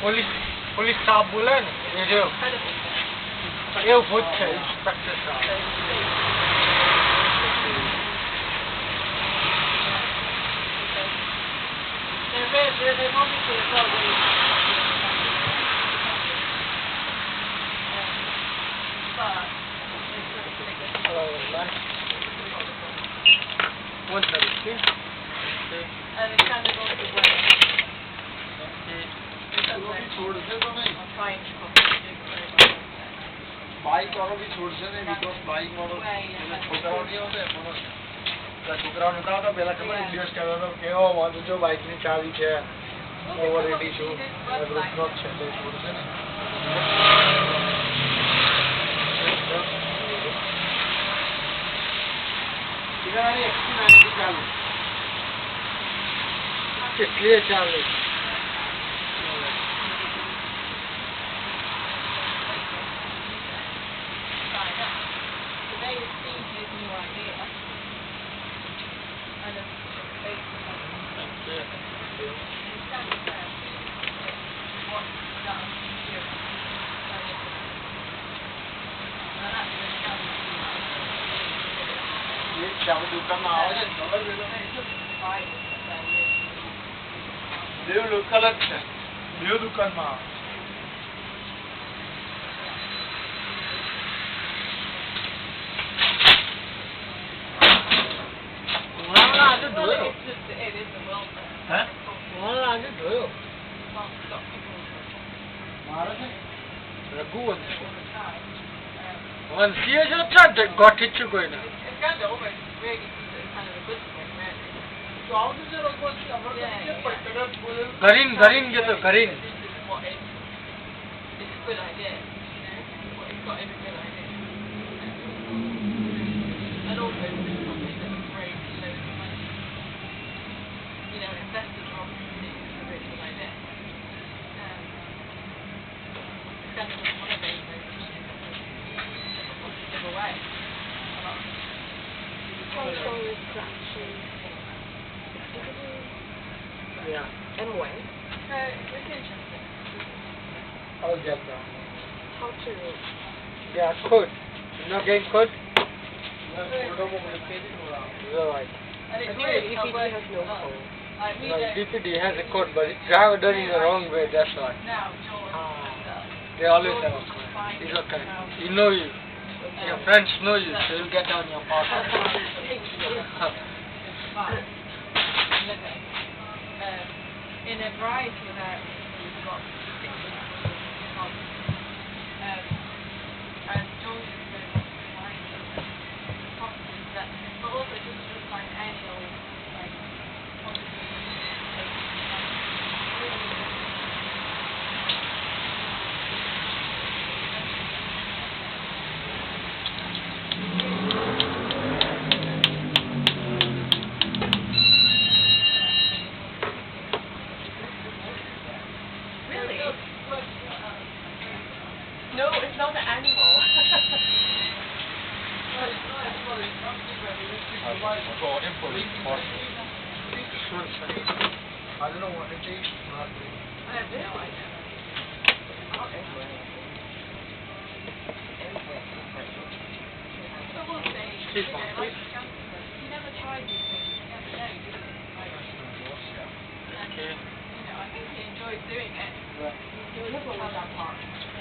Police સાહેબ બોલે ને એ રહ્યો એવું ભૂત છે ઇન્સ્પેક્ટર બાઈક વાળો બી છોડશે ને બીકોઝ બાઈક વાળો છોકરાઓ નહીં આવતા છોકરાઓ નતા આવતા પેલા ખબર એક દિવસ કહેતો હતો કેવો વાંધો છો બાઈક ની ચાવી છે ઓવર રેડી છું ગ્રુપનો જ છે તો છોડશે ને કેટલી ચાલે દુકાનમાં આવે છે ખબર દેવ લોકલ જ છે દેવ દુકાનમાં આજે જોયો આજે જોયો મારે છે વંશીએ છે ગોઠી જ છું કોઈને ઘરીન ગયો ઘરીન Yeah. And when? It's interesting. I'll get that. How to? Yeah, could. You know getting could? Right. DPD has no code. Right, DPD has a code, but driver does it the wrong way, that's why. They always have a code. It's okay. You know you. Your friends know you, so you'll get on your pocket. In a variety of areas, we've got and George is very much behind properties that, but also just like any old like No, it's not an animal. I don't know what it is. I have no idea. So we'll say, you never tried these things, you never know, do you? Like, and, I think he enjoys doing it. He enjoys the part.